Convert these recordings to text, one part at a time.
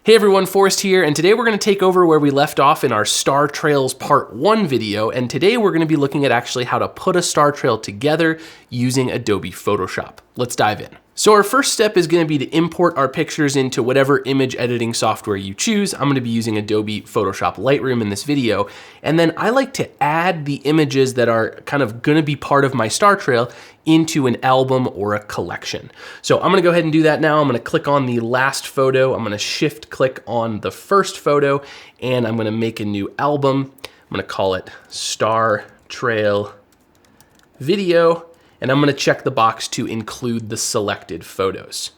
Hey everyone, Forrest here, and today we're going to take over where we left off in our Star Trails Part 1 video, and today we're going to be looking at actually how to put a star trail together using Adobe Photoshop. Let's dive in. So our first step is going to be to import our pictures into whatever image editing software you choose. I'm going to be using Adobe Photoshop Lightroom in this video, and then I like to add the images that are kind of going to be part of my star trail into an album or a collection. So I'm gonna go ahead and do that now. I'm gonna click on the last photo. I'm gonna shift click on the first photo, and I'm gonna make a new album. I'm gonna call it Star Trail Video, and I'm gonna check the box to include the selected photos.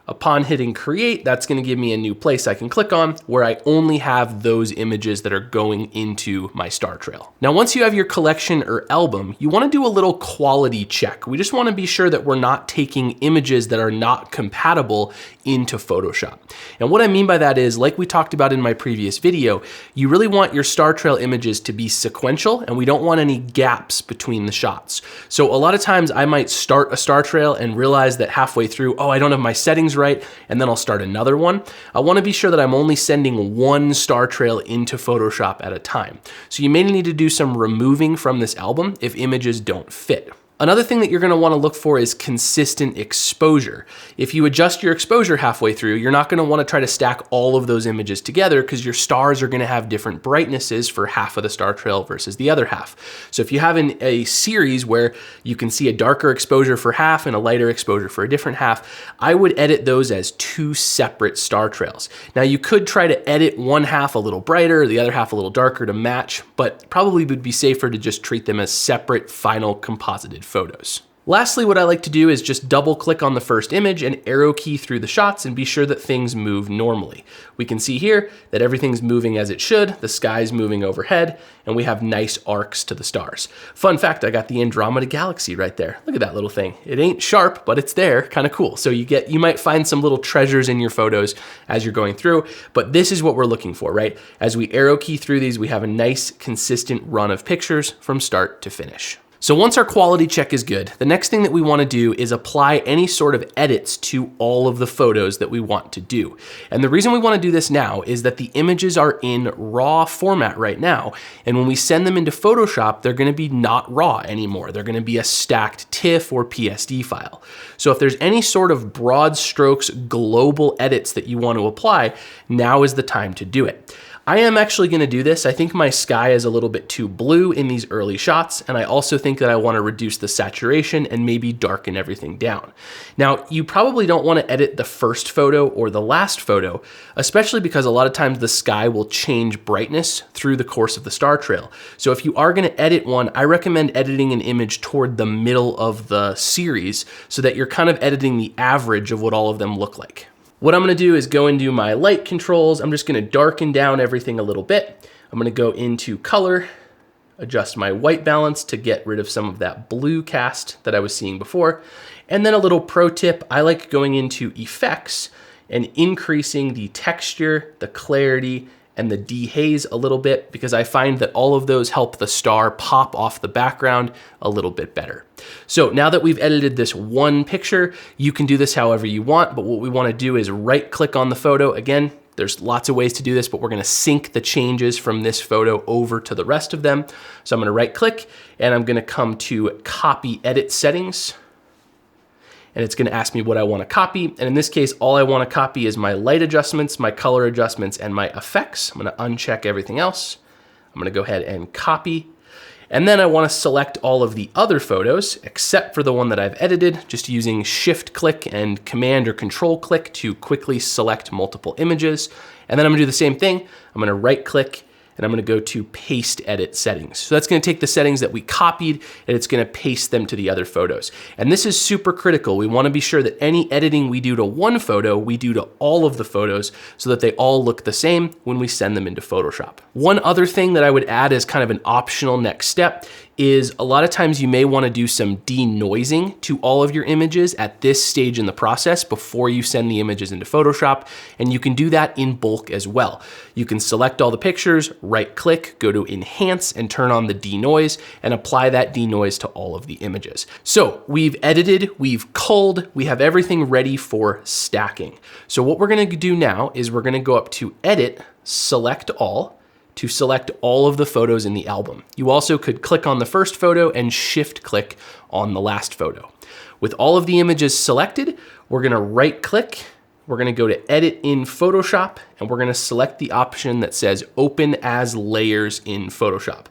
Upon hitting create, that's gonna give me a new place I can click on where I only have those images that are going into my star trail. Now, once you have your collection or album, you wanna do a little quality check. We just wanna be sure that we're not taking images that are not compatible into Photoshop. And what I mean by that is, like we talked about in my previous video, you really want your star trail images to be sequential, and we don't want any gaps between the shots. So a lot of times I might start a star trail and realize that halfway through, oh, I don't have my settings right, and then I'll start another one. I want to be sure that I'm only sending one star trail into Photoshop at a time. So you may need to do some removing from this album if images don't fit. Another thing that you're going to want to look for is consistent exposure. If you adjust your exposure halfway through, you're not going to want to try to stack all of those images together because your stars are going to have different brightnesses for half of the star trail versus the other half. So if you have a series where you can see a darker exposure for half and a lighter exposure for a different half, I would edit those as two separate star trails. Now you could try to edit one half a little brighter, the other half a little darker to match, but probably would be safer to just treat them as separate final composited photos. Lastly, what I like to do is just double click on the first image and arrow key through the shots and be sure that things move normally. We can see here that everything's moving as it should, the sky's moving overhead, and we have nice arcs to the stars. Fun fact, I got the Andromeda Galaxy right there. Look at that little thing. It ain't sharp, but it's there, kind of cool. So you might find some little treasures in your photos as you're going through, but this is what we're looking for, right? As we arrow key through these, we have a nice consistent run of pictures from start to finish. So once our quality check is good, the next thing that we want to do is apply any sort of edits to all of the photos that we want to do. And the reason we want to do this now is that the images are in raw format right now. And when we send them into Photoshop, they're going to be not raw anymore. They're going to be a stacked TIFF or PSD file. So if there's any sort of broad strokes global edits that you want to apply, now is the time to do it. I am actually going to do this. I think my sky is a little bit too blue in these early shots, and I also think that I want to reduce the saturation and maybe darken everything down. Now, you probably don't want to edit the first photo or the last photo, especially because a lot of times the sky will change brightness through the course of the star trail. So if you are going to edit one, I recommend editing an image toward the middle of the series so that you're kind of editing the average of what all of them look like. What I'm gonna do is go into my light controls. I'm just gonna darken down everything a little bit. I'm gonna go into color, adjust my white balance to get rid of some of that blue cast that I was seeing before. And then a little pro tip, I like going into effects and increasing the texture, the clarity, and the dehaze a little bit because I find that all of those help the star pop off the background a little bit better. So now that we've edited this one picture, you can do this however you want, but what we want to do is right click on the photo. Again, there's lots of ways to do this, but we're going to sync the changes from this photo over to the rest of them. So I'm going to right click and I'm going to come to copy edit settings. And it's gonna ask me what I wanna copy. And in this case, all I wanna copy is my light adjustments, my color adjustments, and my effects. I'm gonna uncheck everything else. I'm gonna go ahead and copy. And then I wanna select all of the other photos, except for the one that I've edited, just using shift click and command or control click to quickly select multiple images. And then I'm gonna do the same thing. I'm gonna right click and I'm gonna go to paste edit settings. So that's gonna take the settings that we copied and it's gonna paste them to the other photos. And this is super critical. We wanna be sure that any editing we do to one photo, we do to all of the photos so that they all look the same when we send them into Photoshop. One other thing that I would add as kind of an optional next step is a lot of times you may want to do some denoising to all of your images at this stage in the process before you send the images into Photoshop, and you can do that in bulk as well. You can select all the pictures, right click, go to Enhance, and turn on the denoise, and apply that denoise to all of the images. So we've edited, we've culled, we have everything ready for stacking. So what we're going to do now is we're going to go up to Edit, Select All, to select all of the photos in the album. You also could click on the first photo and shift click on the last photo. With all of the images selected, we're gonna right click, we're gonna go to Edit in Photoshop, and we're gonna select the option that says Open as Layers in Photoshop.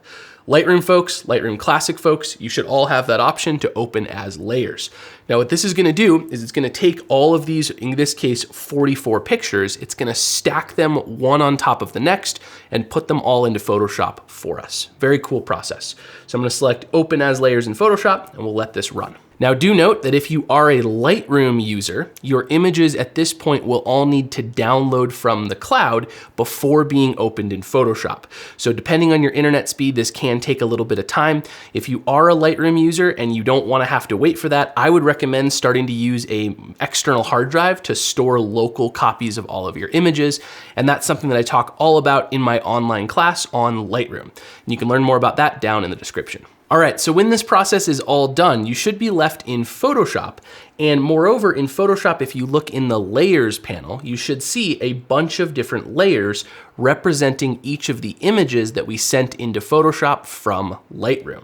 Lightroom folks, Lightroom Classic folks, you should all have that option to open as layers. Now what this is gonna do is it's gonna take all of these, in this case, 44 pictures, it's gonna stack them one on top of the next and put them all into Photoshop for us. Very cool process. So I'm gonna select Open as Layers in Photoshop, and we'll let this run. Now do note that if you are a Lightroom user, your images at this point will all need to download from the cloud before being opened in Photoshop. So depending on your internet speed, this can take a little bit of time. If you are a Lightroom user and you don't want to have to wait for that, I would recommend starting to use an external hard drive to store local copies of all of your images. And that's something that I talk all about in my online class on Lightroom. And you can learn more about that down in the description. All right, so when this process is all done, you should be left in Photoshop. And moreover, in Photoshop, if you look in the Layers panel, you should see a bunch of different layers representing each of the images that we sent into Photoshop from Lightroom.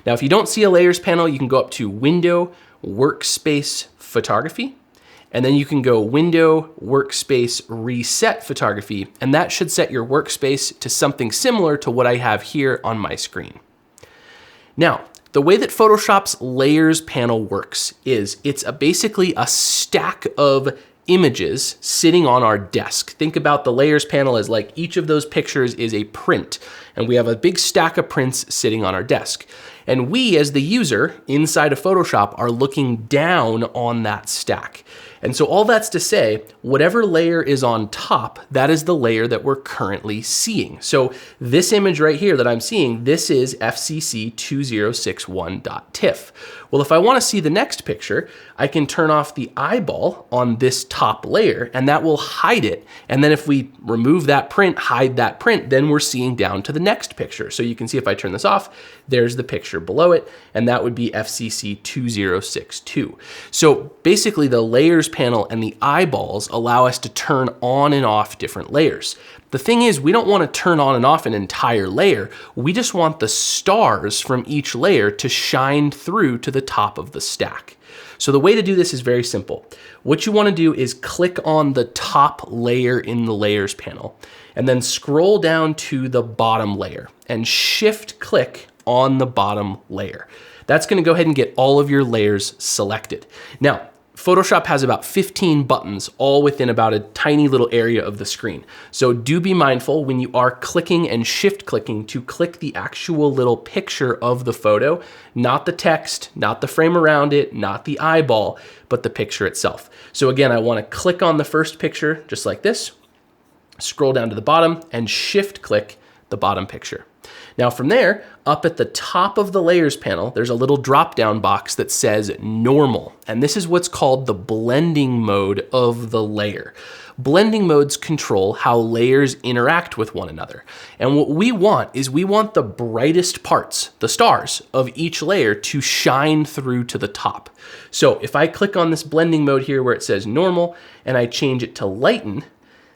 Now, if you don't see a Layers panel, you can go up to Window, Workspace, Photography, and then you can go Window, Workspace, Reset Photography, and that should set your workspace to something similar to what I have here on my screen. Now, the way that Photoshop's Layers panel works is it's basically a stack of images sitting on our desk. Think about the Layers panel as like each of those pictures is a print, and we have a big stack of prints sitting on our desk. And we, as the user inside of Photoshop, are looking down on that stack. And so all that's to say, whatever layer is on top, that is the layer that we're currently seeing. So this image right here that I'm seeing, this is FCC2061.tiff. Well, if I want to see the next picture, I can turn off the eyeball on this top layer, and that will hide it. And then if we remove that print, hide that print, then we're seeing down to the next picture. So you can see if I turn this off, there's the picture below it, and that would be FCC2062. So basically the Layers panel and the eyeballs allow us to turn on and off different layers. The thing is, we don't want to turn on and off an entire layer. We just want the stars from each layer to shine through to the top of the stack. So the way to do this is very simple. What you want to do is click on the top layer in the Layers panel, and then scroll down to the bottom layer and shift click on the bottom layer. That's going to go ahead and get all of your layers selected. Now, Photoshop has about 15 buttons all within about a tiny little area of the screen. So do be mindful when you are clicking and shift clicking to click the actual little picture of the photo, not the text, not the frame around it, not the eyeball, but the picture itself. So again, I want to click on the first picture just like this, scroll down to the bottom and shift click the bottom picture. Now from there, up at the top of the Layers panel, there's a little drop-down box that says Normal, and this is what's called the blending mode of the layer. Blending modes control how layers interact with one another. And what we want is we want the brightest parts, the stars of each layer, to shine through to the top. So if I click on this blending mode here where it says Normal, and I change it to Lighten,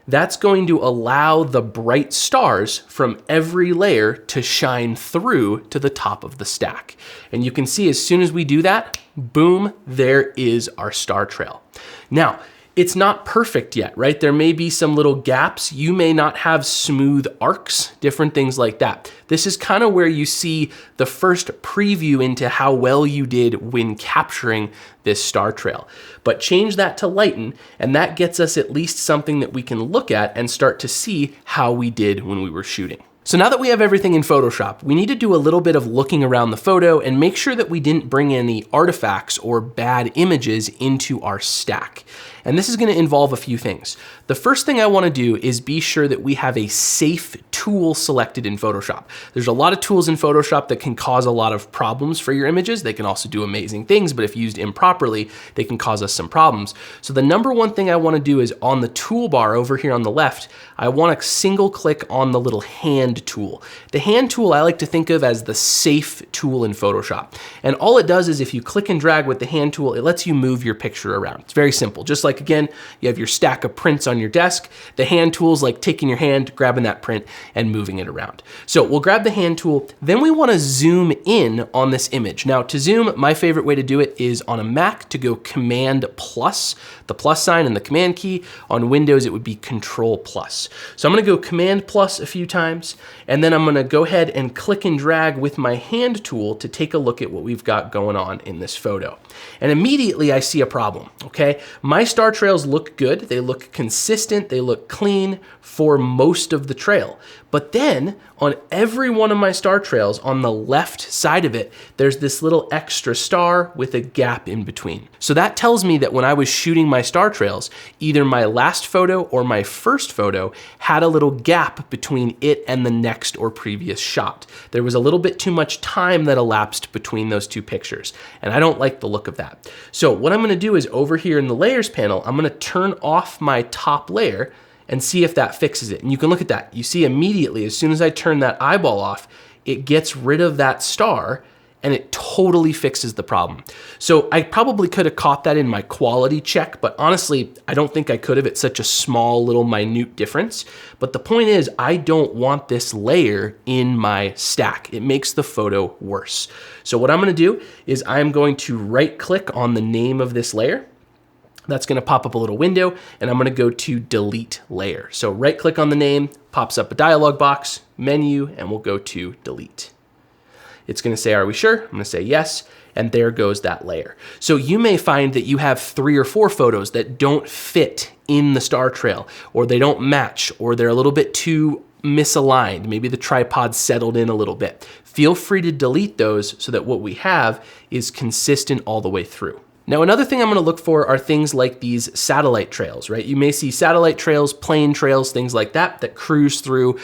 that's going to allow the bright stars from every layer to shine through to the top of the stack. And you can see as soon as we do that, boom, there is our star trail. Now, it's not perfect yet, right? There may be some little gaps. You may not have smooth arcs, different things like that. This is kind of where you see the first preview into how well you did when capturing this star trail. But change that to Lighten, and that gets us at least something that we can look at and start to see how we did when we were shooting. So now that we have everything in Photoshop, we need to do a little bit of looking around the photo and make sure that we didn't bring any artifacts or bad images into our stack. And this is gonna involve a few things. The first thing I wanna do is be sure that we have a safe tool selected in Photoshop. There's a lot of tools in Photoshop that can cause a lot of problems for your images. They can also do amazing things, but if used improperly, they can cause us some problems. So the number one thing I wanna do is on the toolbar over here on the left, I wanna single click on the little hand tool. The hand tool I like to think of as the safe tool in Photoshop. And all it does is if you click and drag with the hand tool, it lets you move your picture around. It's very simple. Just like, again, you have your stack of prints on your desk, the hand tool is like taking your hand, grabbing that print, and moving it around. So we'll grab the hand tool, then we wanna zoom in on this image. Now to zoom, my favorite way to do it is on a Mac to go Command plus, the plus sign and the Command key. On Windows, it would be Control plus. So I'm gonna go Command plus a few times, and then I'm gonna go ahead and click and drag with my hand tool to take a look at what we've got going on in this photo. And immediately I see a problem, okay? My star trails look good, they look consistent, they look clean for most of the trail. But then on every one of my star trails on the left side of it, there's this little extra star with a gap in between. So that tells me that when I was shooting my star trails, either my last photo or my first photo had a little gap between it and the next or previous shot. There was a little bit too much time that elapsed between those two pictures, and I don't like the look of that. So what I'm gonna do is over here in the layers panel, I'm gonna turn off my top layer and see if that fixes it. And you can look at that. You see immediately, as soon as I turn that eyeball off, it gets rid of that star and it totally fixes the problem. So I probably could have caught that in my quality check, but honestly, I don't think I could have. It's such a small little minute difference. But the point is, I don't want this layer in my stack. It makes the photo worse. So what I'm gonna do is I'm going to right click on the name of this layer. That's gonna pop up a little window, and I'm gonna go to delete layer. So right click on the name, pops up a dialog box, menu, and we'll go to delete. It's gonna say, are we sure? I'm gonna say yes, and there goes that layer. So you may find that you have 3 or 4 photos that don't fit in the star trail, or they don't match, or they're a little bit too misaligned. Maybe the tripod settled in a little bit. Feel free to delete those so that what we have is consistent all the way through. Now, another thing I'm gonna look for are things like these satellite trails, right? You may see satellite trails, plane trails, things like that, that cruise through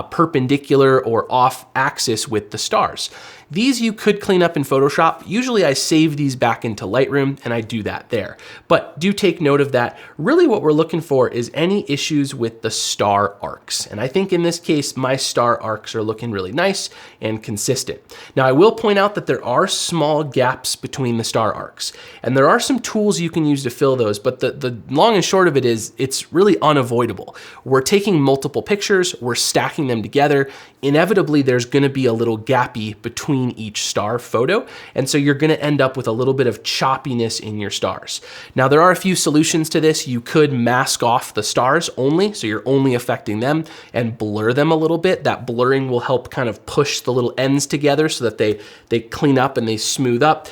perpendicular or off axis with the stars. These you could clean up in Photoshop. Usually I save these back into Lightroom and I do that there. But do take note of that. Really what we're looking for is any issues with the star arcs. And I think in this case, my star arcs are looking really nice and consistent. Now I will point out that there are small gaps between the star arcs. And there are some tools you can use to fill those, but the long and short of it is it's really unavoidable. We're taking multiple pictures, we're stacking them together. Inevitably, there's gonna be a little gappy between each star photo, and so you're gonna end up with a little bit of choppiness in your stars. Now, there are a few solutions to this. You could mask off the stars only, so you're only affecting them, and blur them a little bit. That blurring will help kind of push the little ends together so that they clean up and they smooth up.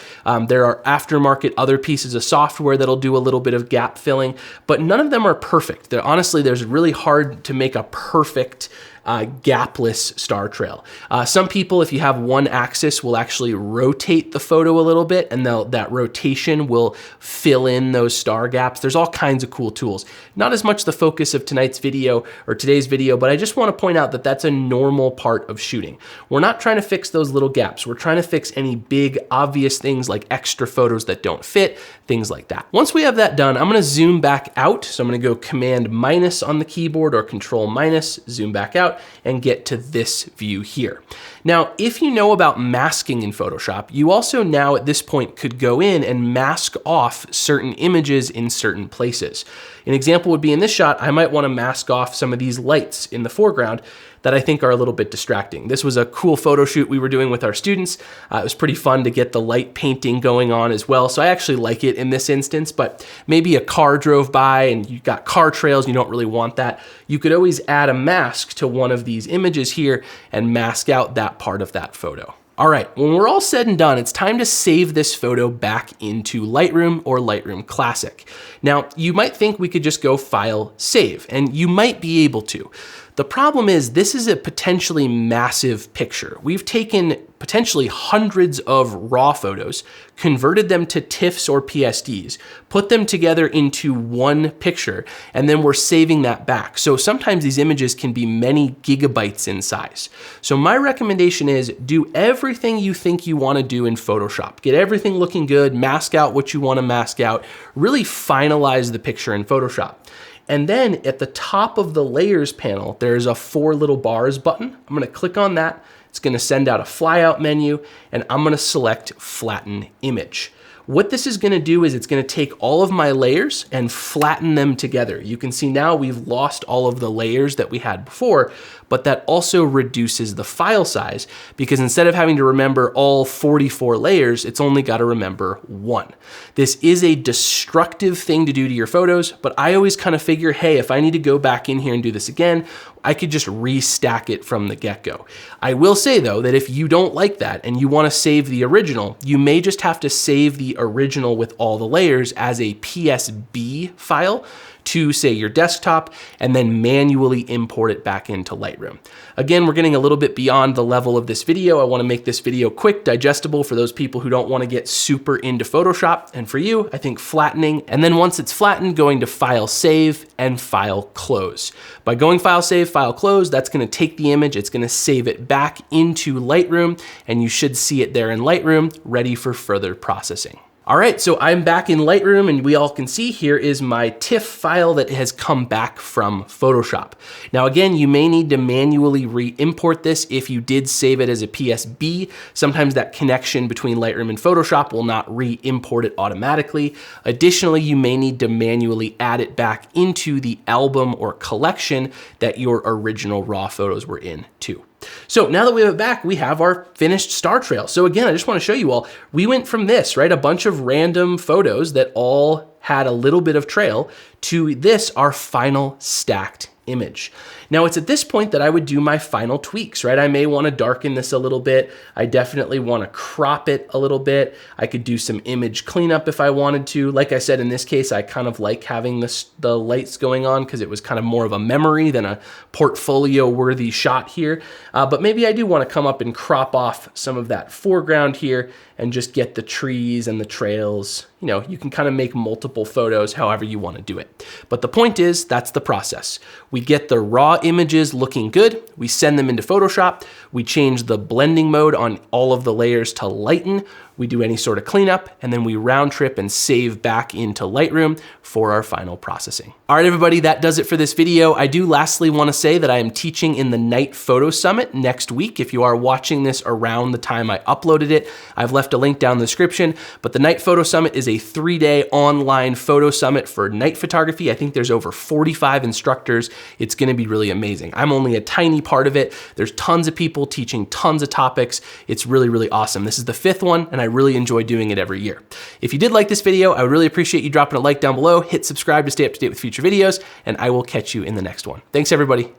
There are aftermarket other pieces of software that'll do a little bit of gap filling, but none of them are perfect. Honestly, there's really hard to make a perfect gapless star trail. Some people, if you have one axis, will actually rotate the photo a little bit, and that rotation will fill in those star gaps. There's all kinds of cool tools. Not as much the focus of tonight's video or today's video, but I just want to point out that that's a normal part of shooting. We're not trying to fix those little gaps. We're trying to fix any big, obvious things like extra photos that don't fit, things like that. Once we have that done, I'm going to zoom back out. So I'm going to go Command minus on the keyboard or Control minus, zoom back out, and get to this view here. Now, if you know about masking in Photoshop, you also now at this point could go in and mask off certain images in certain places. An example would be in this shot, I might want to mask off some of these lights in the foreground that I think are a little bit distracting. This was a cool photo shoot we were doing with our students. It was pretty fun to get the light painting going on as well. So I actually like it in this instance, but maybe a car drove by and you got car trails, you don't really want that. You could always add a mask to one of these images here and mask out that part of that photo. All right, when we're all said and done, it's time to save this photo back into Lightroom or Lightroom Classic. Now, you might think we could just go File, Save, and you might be able to. The problem is this is a potentially massive picture. We've taken potentially hundreds of raw photos, converted them to TIFFs or PSDs, put them together into one picture, and then we're saving that back. So sometimes these images can be many gigabytes in size. So my recommendation is do everything you think you want to do in Photoshop. Get everything looking good, mask out what you want to mask out, really finalize the picture in Photoshop. And then at the top of the layers panel, there's a 4 little bars button. I'm going to click on that. It's going to send out a flyout menu, and I'm going to select flatten image. What this is going to do is it's going to take all of my layers and flatten them together. You can see now we've lost all of the layers that we had before, but that also reduces the file size because instead of having to remember all 44 layers, it's only got to remember 1. This is a destructive thing to do to your photos, but I always kind of figure, hey, if I need to go back in here and do this again, I could just restack it from the get-go. I will say though, that if you don't like that and you want to save the original, you may just have to save the original with all the layers as a PSB file to say your desktop and then manually import it back into Lightroom. Again, we're getting a little bit beyond the level of this video. I want to make this video quick, digestible for those people who don't want to get super into Photoshop. And for you, I think flattening, and then once it's flattened, going to File Save and File Close. By going File Save, File Close, that's going to take the image, it's going to save it back into Lightroom, and you should see it there in Lightroom, ready for further processing. All right, so I'm back in Lightroom and we all can see here is my TIFF file that has come back from Photoshop. Now again, you may need to manually re-import this if you did save it as a PSB. Sometimes that connection between Lightroom and Photoshop will not re-import it automatically. Additionally, you may need to manually add it back into the album or collection that your original raw photos were in too. So now that we have it back, we have our finished star trail. So again, I just want to show you all, we went from this, right? A bunch of random photos that all had a little bit of trail to this, our final stacked image. Now it's at this point that I would do my final tweaks, right? I may want to darken this a little bit. I definitely want to crop it a little bit. I could do some image cleanup if I wanted to. Like I said, in this case, I kind of like having the lights going on because it was kind of more of a memory than a portfolio worthy shot here. But maybe I do want to come up and crop off some of that foreground here and just get the trees and the trails. You know, you can kind of make multiple photos however you want to do it. But the point is, that's the process. We get the raw images looking good. We send them into Photoshop. We change the blending mode on all of the layers to lighten. We do any sort of cleanup, and then we round trip and save back into Lightroom for our final processing. All right, everybody, that does it for this video. I do lastly want to say that I am teaching in the Night Photo Summit next week. If you are watching this around the time I uploaded it, I've left a link down in the description, but the Night Photo Summit is a 3-day online photo summit for night photography. I think there's over 45 instructors. It's gonna be really amazing. I'm only a tiny part of it. There's tons of people teaching tons of topics. It's really, really awesome. This is the 5th one, and I really enjoy doing it every year. If you did like this video, I would really appreciate you dropping a like down below, hit subscribe to stay up to date with future videos, and I will catch you in the next one. Thanks, everybody.